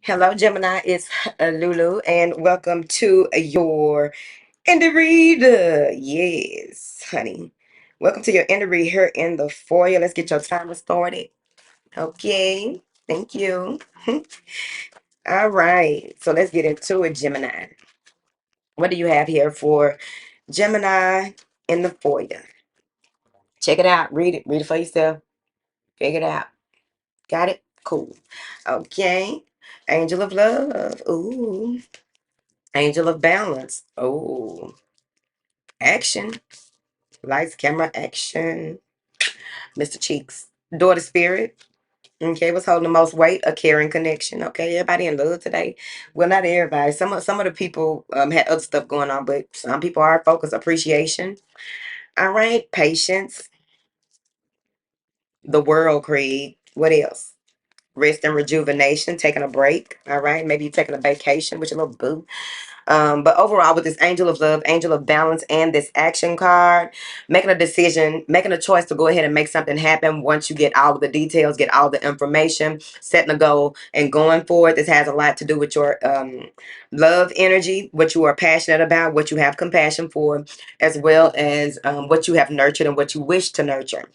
Hello, Gemini. It's Lulu, and welcome to your Indie Reader. Yes, honey. Welcome to your Indie Read here in the foyer. Let's get your timer started. Okay, thank you. All right, so let's get into it, Gemini. What do you have here for Gemini in the foyer? Check it out. Read it. Read it for yourself. Figure it out. Got it? Cool. Okay. Angel of Love. Ooh. Angel of Balance. Oh. Action. Lights, camera, action. Mr. Cheeks. Daughter Spirit. Okay, what's holding the most weight? A caring connection. Okay, everybody in love today. Well, not everybody. Some of the people had other stuff going on, but some people are focused. Appreciation. All right, patience. The world, Creed. What else? Rest and rejuvenation. Taking a break. All right, maybe you're taking a vacation with your little boo. But overall, with this angel of love, angel of balance, and this action card, making a decision, making a choice to go ahead and make something happen once you get all of the details, get all the information, setting a goal, and going for it. This has a lot to do with your love energy, what you are passionate about, what you have compassion for, as well as what you have nurtured and what you wish to nurture.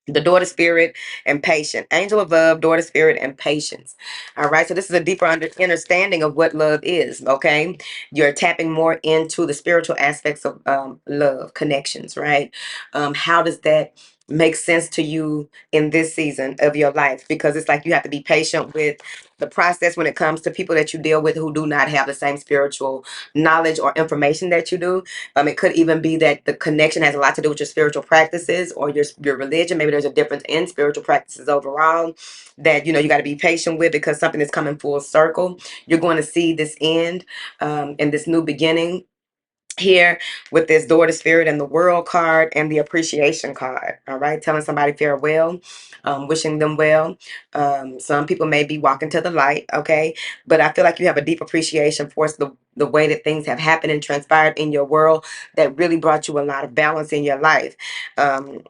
The daughter spirit and patience. Angel of love, daughter spirit, and patience. All right. So this is a deeper understanding of what love is. Okay. You're tapping more into the spiritual aspects of love, connections, right? How does that make sense to you in this season of your life? Because it's like you have to be patient with the process when it comes to people that you deal with who do not have the same spiritual knowledge or information that you do. It could even be that the connection has a lot to do with your spiritual practices or your religion. Maybe there's a difference in spiritual practices overall that you got to be patient with because something is coming full circle. You're going to see this end and this new beginning here with this daughter spirit and the world card and the appreciation card. All right, telling somebody farewell, wishing them well. Some people may be walking to the light. Okay, but I feel like you have a deep appreciation for the way that things have happened and transpired in your world that really brought you a lot of balance in your life.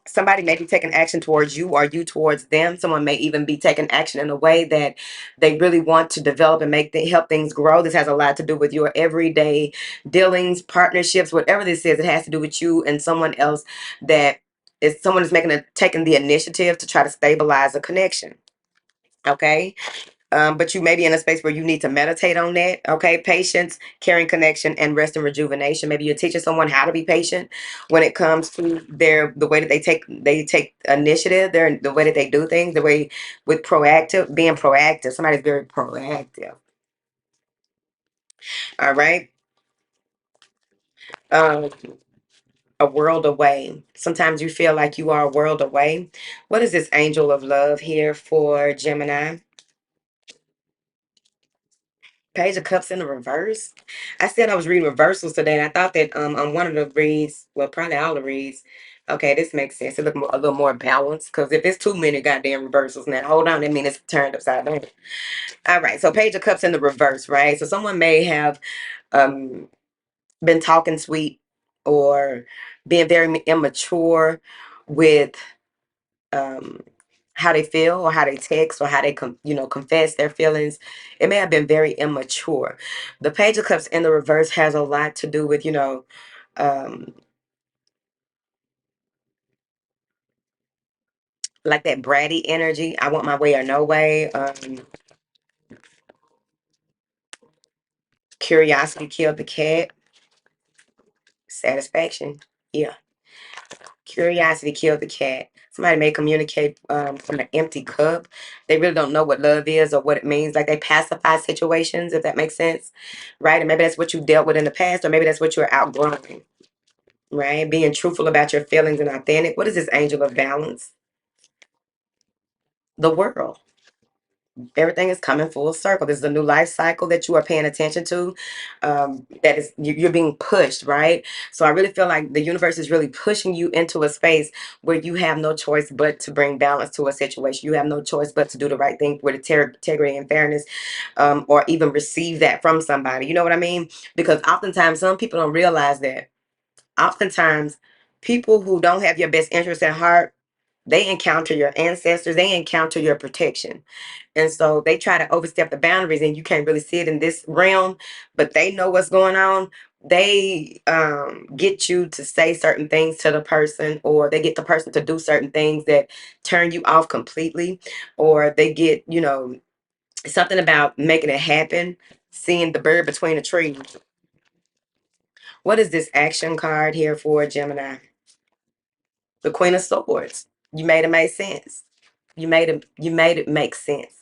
Somebody may be taking action towards you or you towards them. Someone may even be taking action in a way that they really want to develop and help things grow. This has a lot to do with your everyday dealings, partnerships, whatever this is. It has to do with you and someone else that is someone is taking the initiative to try to stabilize a connection. Okay. But you may be in a space where you need to meditate on that. Okay. Patience, caring connection, and rest and rejuvenation. Maybe you're teaching someone how to be patient when it comes to the way that they take initiative, the way that they do things, the way with being proactive. Somebody's very proactive. All right. Um, a world away. Sometimes you feel like you are a world away. What is this angel of love here for Gemini? Page of Cups in the reverse. I said I was reading reversals today, and I thought that on one of the reads, well, probably all the reads. Okay, this makes sense. It look a little more balanced because if it's too many goddamn reversals now, hold on, that means it's turned upside down. All right, so Page of Cups in the reverse, right? So someone may have um been talking sweet or being very immature with um how they feel or how they text or how they confess their feelings. It may have been very immature. The Page of Cups in the reverse has a lot to do with um like that bratty energy. I want my way or no way. Curiosity killed the cat. Satisfaction, yeah. Curiosity killed the cat. Somebody may communicate from an empty cup. They really don't know what love is or what it means. Like they pacify situations, if that makes sense, right? And maybe that's what you dealt with in the past, or maybe that's what you're outgrowing, right? Being truthful about your feelings and authentic. What is this angel of balance? The world. Everything is coming full circle. This is a new life cycle that you are paying attention to. That is you're being pushed, right? So I really feel like the universe is really pushing you into a space where you have no choice but to bring balance to a situation. You have no choice but to do the right thing with integrity and fairness, or even receive that from somebody. You know what I mean? Because oftentimes some people don't realize that. Oftentimes, people who don't have your best interest at heart They encounter your ancestors. They encounter your protection. And so they try to overstep the boundaries and you can't really see it in this realm, but they know what's going on. They get you to say certain things to the person, or they get the person to do certain things that turn you off completely, or they get, something about making it happen, seeing the bird between the trees. What is this action card here for, Gemini? The Queen of Swords. You made it make sense. You made it make sense.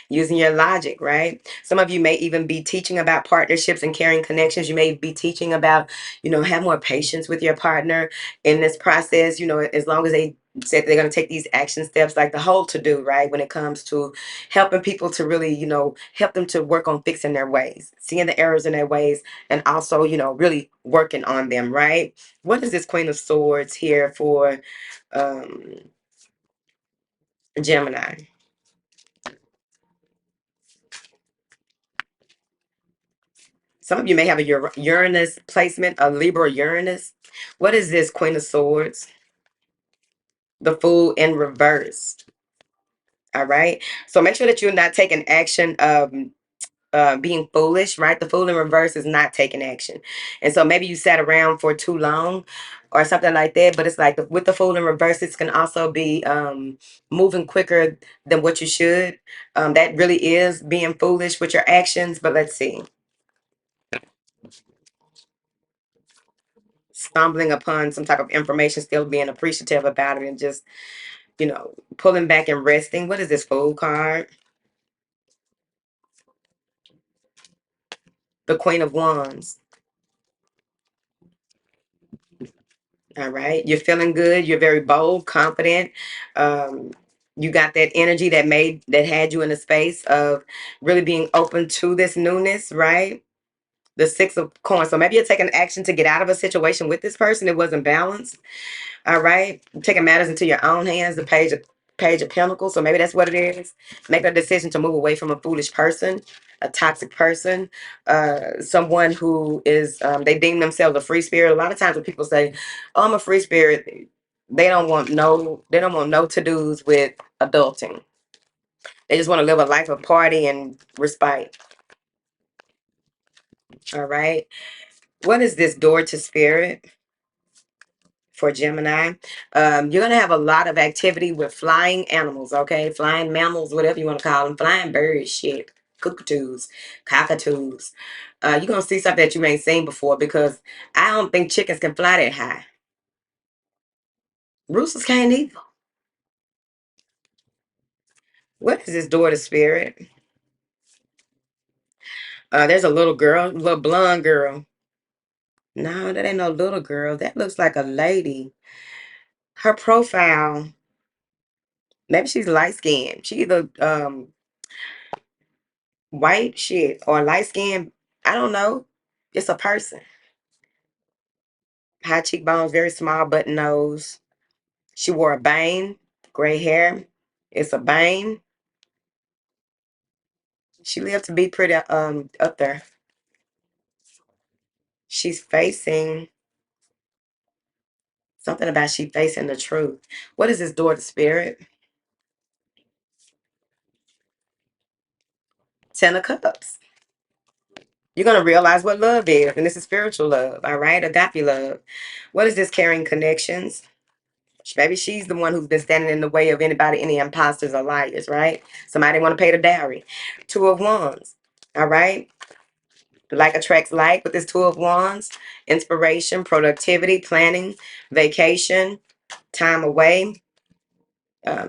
Using your logic, right? Some of you may even be teaching about partnerships and caring connections. You may be teaching about, have more patience with your partner in this process, as long as they said they're going to take these action steps, like the whole to do, right? When it comes to helping people to really, help them to work on fixing their ways, seeing the errors in their ways, and also, really working on them, right? What is this Queen of Swords here for um, Gemini? Some of you may have a Uranus placement, a Libra Uranus. What is this Queen of Swords? The Fool in reverse. All right. So make sure that you're not taking action of being foolish, right? The Fool in reverse is not taking action. And so maybe you sat around for too long or something like that. But it's like with the Fool in reverse, it can also be moving quicker than what you should. That really is being foolish with your actions. But let's see. Stumbling upon some type of information, still being appreciative about it, and just, pulling back and resting. What is this Fool card? The Queen of Wands. All right. You're feeling good. You're very bold, confident. Um, you got that energy that had you in a space of really being open to this newness, right? The Six of Coins. So maybe you're taking action to get out of a situation with this person. It wasn't balanced. All right. Taking matters into your own hands, the page of Pentacles. So maybe that's what it is. Make a decision to move away from a foolish person, a toxic person, someone who is, they deem themselves a free spirit. A lot of times when people say, oh, I'm a free spirit, they don't want no to-dos with adulting. They just want to live a life of party and respite. All right. What is this Door to Spirit for Gemini? You're going to have a lot of activity with flying animals, okay? Flying mammals, whatever you want to call them. Flying birds, shit. Cockatoos, cockatoos. You're going to see something that you ain't seen before, because I don't think chickens can fly that high. Roosters can't either. What is this Door to Spirit? There's a little girl, little blonde girl. No, that ain't no little girl. That looks like a lady. Her profile, maybe she's light skinned. She either white shit or light skin. I don't know. It's a person. High cheekbones, very small button nose. She wore a bang, gray hair. It's a bang. She lived to be pretty up there. She's facing something about she facing the truth. What is this Door to Spirit? Ten of Cups. You're gonna realize what love is, and this is spiritual love, all right? Agape love. What is this Caring Connections? Maybe she's the one who's been standing in the way of anybody, any imposters or liars, right? Somebody want to pay the dowry. Two of Wands, all right? Like attracts like with this Two of Wands. Inspiration, productivity, planning, vacation, time away,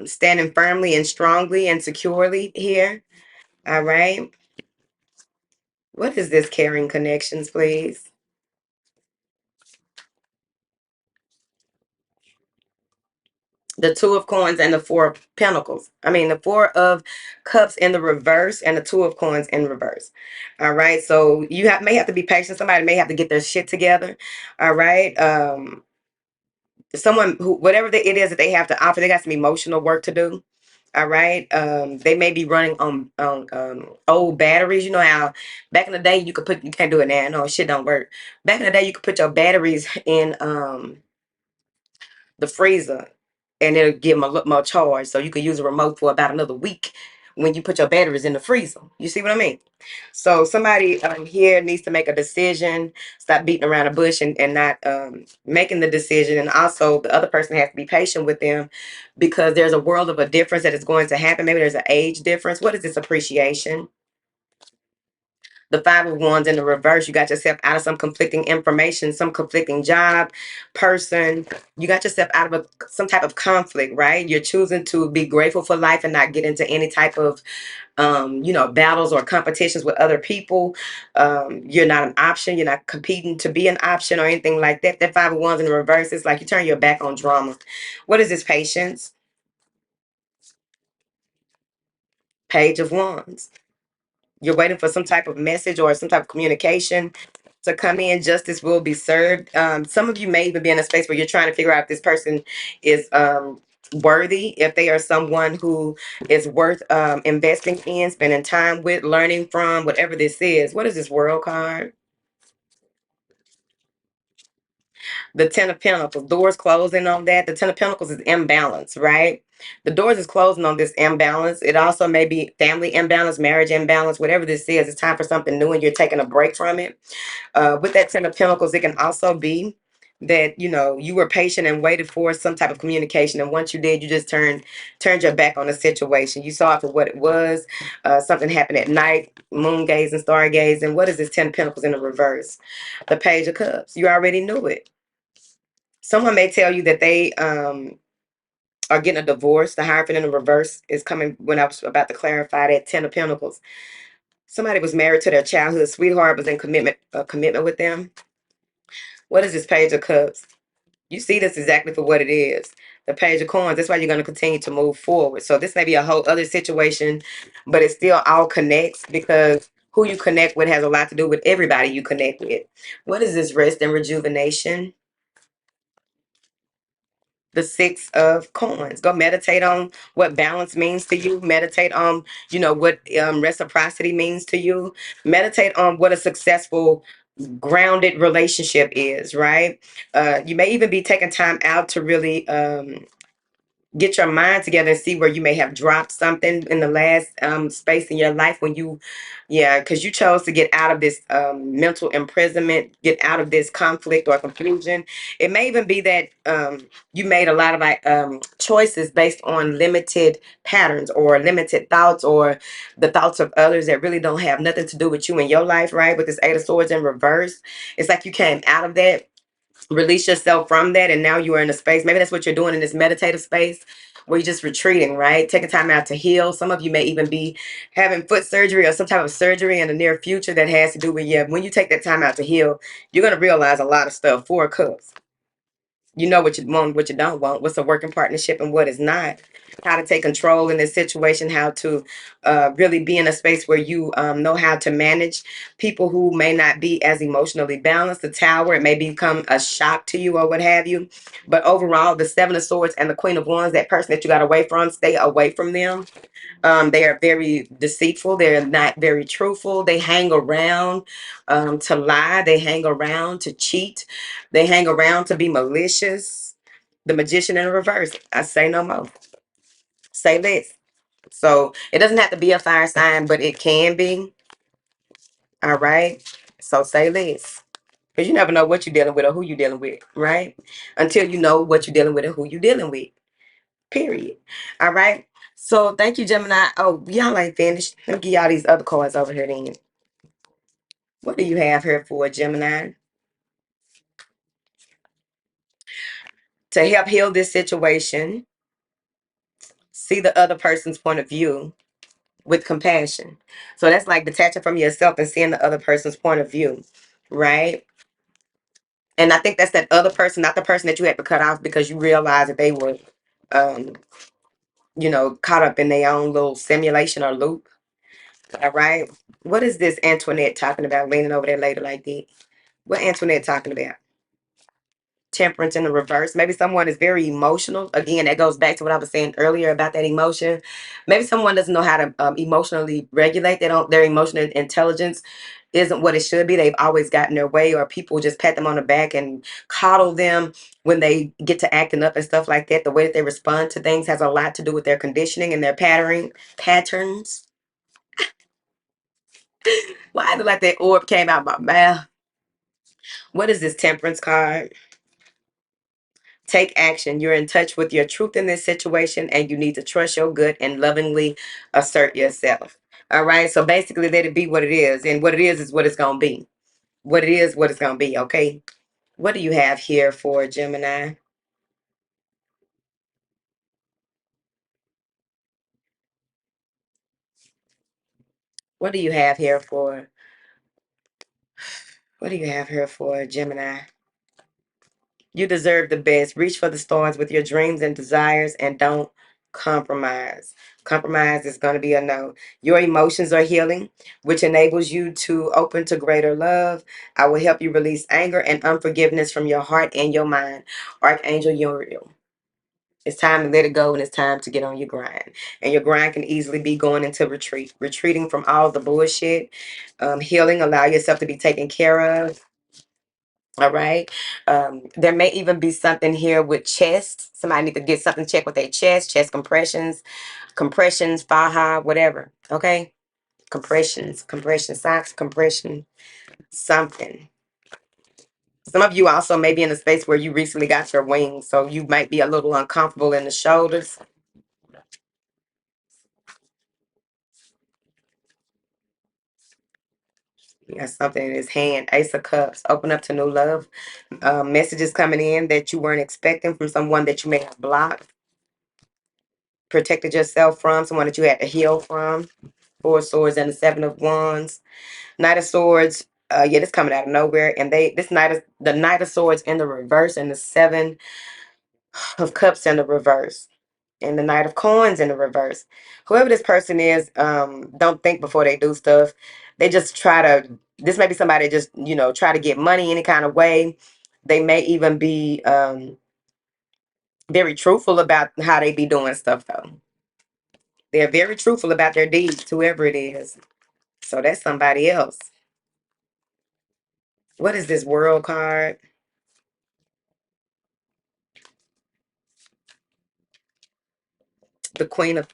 standing firmly and strongly and securely here, all right? What is this Caring Connections, please? The Two of Coins and the Four of Pentacles. I mean, the Four of Cups in the reverse and the Two of Coins in reverse. All right. So you may have to be patient. Somebody may have to get their shit together. All right. Someone who, whatever it is that they have to offer, they got some emotional work to do. All right. They may be running on old batteries. You know how back in the day you can't do it now. No, shit don't work. Back in the day you could put your batteries in the freezer and it'll give them a lot more charge. So you can use a remote for about another week when you put your batteries in the freezer. You see what I mean? So somebody here needs to make a decision, stop beating around the bush and not making the decision. And also the other person has to be patient with them because there's a world of a difference that is going to happen. Maybe there's an age difference. What is this appreciation? The Five of Wands in the reverse, you got yourself out of some conflicting information, some conflicting job, person. You got yourself out of some type of conflict, right? You're choosing to be grateful for life and not get into any type of, battles or competitions with other people. You're not an option. You're not competing to be an option or anything like that. That Five of Wands in the reverse is like you turn your back on drama. What is this? Patience? Page of Wands. You're waiting for some type of message or some type of communication to come in. Justice will be served. Some of you may even be in a space where you're trying to figure out if this person is worthy, if they are someone who is worth investing in, spending time with, learning from, whatever this is. What is this World card? The Ten of Pentacles, doors closing on that. The Ten of Pentacles is imbalance, right? The doors is closing on this imbalance. It also may be family imbalance, marriage imbalance, whatever this is. It's time for something new and you're taking a break from it. With that Ten of Pentacles, it can also be that you were patient and waited for some type of communication, and once you did, you just turned your back on the situation. You saw it for what it was. Something happened at night, moon gaze and star gaze. And what is this Ten of Pentacles in the reverse? The Page of Cups. You already knew it. Someone may tell you that they are getting a divorce. The Hierophant in the reverse is coming when I was about to clarify that Ten of Pentacles. Somebody was married to their childhood sweetheart, was in commitment with them. What is this Page of Cups? You see this exactly for what it is. The Page of Coins. That's why you're going to continue to move forward. So this may be a whole other situation, but it still all connects because who you connect with has a lot to do with everybody you connect with. What is this Rest and Rejuvenation? The Six of Coins. Go meditate on what balance means to you. Meditate on, what reciprocity means to you. Meditate on what a successful grounded relationship is, right? You may even be taking time out to really get your mind together and see where you may have dropped something in the last space in your life when because you chose to get out of this mental imprisonment, get out of this conflict or confusion. It may even be that you made a lot of choices based on limited patterns or limited thoughts or the thoughts of others that really don't have nothing to do with you in your life, right? With this Eight of Swords in reverse, it's like you came out of that, release yourself from that, and now you are in a space, maybe that's what you're doing in this meditative space, where you're just retreating, right? Taking time out to heal. Some of you may even be having foot surgery or some type of surgery in the near future that has to do with when you take that time out to heal, you're going to realize a lot of stuff. Four of Cups. You know what you want, what you don't want, what's a working partnership and what is not, how to take control in this situation, how to really be in a space where you know how to manage people who may not be as emotionally balanced. The Tower, it may become a shock to you or what have you. But overall, the Seven of Swords and the Queen of Wands, that person that you got away from, stay away from them. They are very deceitful. They're not very truthful. They hang around to lie. They hang around to cheat. They hang around to be malicious. The Magician in reverse. I say no more. Say less. So it doesn't have to be a fire sign, but it can be. All right. So say less. Because you never know what you're dealing with or who you're dealing with, right? Until you know what you're dealing with and who you're dealing with. Period. All right. So thank you, Gemini. Oh, y'all ain't finished. Let me give y'all these other cards over here then. What do you have here for Gemini? To help heal this situation, see the other person's point of view with compassion. So that's like detaching from yourself and seeing the other person's point of view, right? And I think that's that other person, not the person that you had to cut off because you realized that they were, um, caught up in their own little simulation or loop. All right. What is this Antoinette talking about leaning over that lady like that? What Antoinette talking about? Temperance in the reverse. Maybe someone is very emotional. Again, that goes back to what I was saying earlier about that emotion. Maybe someone doesn't know how to emotionally regulate. They don't. Their emotional intelligence isn't what it should be. They've always gotten their way, or people just pat them on the back and coddle them when they get to acting up and stuff like that. The way that they respond to things has a lot to do with their conditioning and their patterns. Why is it like that orb came out my mouth? What is this temperance card? Take action. You're in touch with your truth in this situation, and you need to trust your gut and lovingly assert yourself. All right. So basically, let it be what it is. And what it is what it's going to be. What it is, what it's going to be. Okay. What do you have here for Gemini? What do you have here for? What do you have here for Gemini? You deserve the best. Reach for the stars with your dreams and desires and don't compromise. Compromise is going to be a no. Your emotions are healing, which enables you to open to greater love. I will help you release anger and unforgiveness from your heart and your mind. Archangel Uriel. It's time to let it go and it's time to get on your grind. And your grind can easily be going into retreat, retreating from all the bullshit, healing, allow yourself to be taken care of. All right. There may even be something here with chest. Somebody need to get something checked with their chest compressions, faja, whatever. Okay. Compression socks, compression, something. Some of you also may be in a space where you recently got your wings, so you might be a little uncomfortable in the shoulders. He got something in his hand. Ace of Cups. Open up to new love. Messages coming in that you weren't expecting from someone that you may have blocked, protected yourself from, someone that you had to heal from. Four of Swords and the Seven of Wands. Knight of Swords. Yeah, this coming out of nowhere. And the Knight of Swords in the reverse and the Seven of Cups in the reverse. And the Knight of Coins in the reverse. Whoever this person is, don't think before they do stuff. They just try to, this may be somebody just, try to get money any kind of way. They may even be very truthful about how they be doing stuff though. They're very truthful about their deeds, whoever it is. So that's somebody else. What is this World card? The Queen of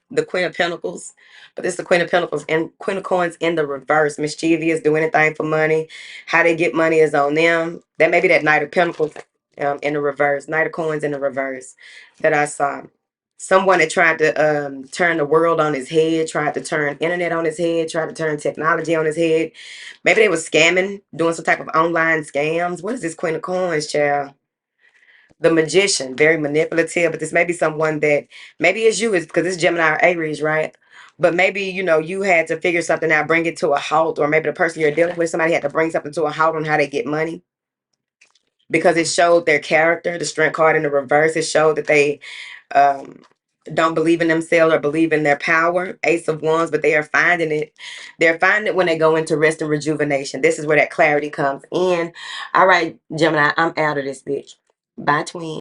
Pentacles, but it's the Queen of Pentacles and Queen of Coins in the reverse. Mischievous, do anything for money. How they get money is on them. That may be that Knight of Pentacles in the reverse. Knight of Coins in the reverse that I saw. Someone that tried to turn the world on his head, tried to turn internet on his head, tried to turn technology on his head. Maybe they were scamming, doing some type of online scams. What is this Queen of Coins, child? The Magician, very manipulative, but this may be someone that maybe it's you, is because it's Gemini or Aries, right? But maybe, you had to figure something out, bring it to a halt, or maybe the person you're dealing with, somebody had to bring something to a halt on how they get money because it showed their character. The Strength card in the reverse, it showed that they um, don't believe in themselves or believe in their power. Ace of Wands, but they are finding it. They're finding it when they go into rest and rejuvenation. This is where that clarity comes in. All right, Gemini, I'm out of this bitch. Bye, twin.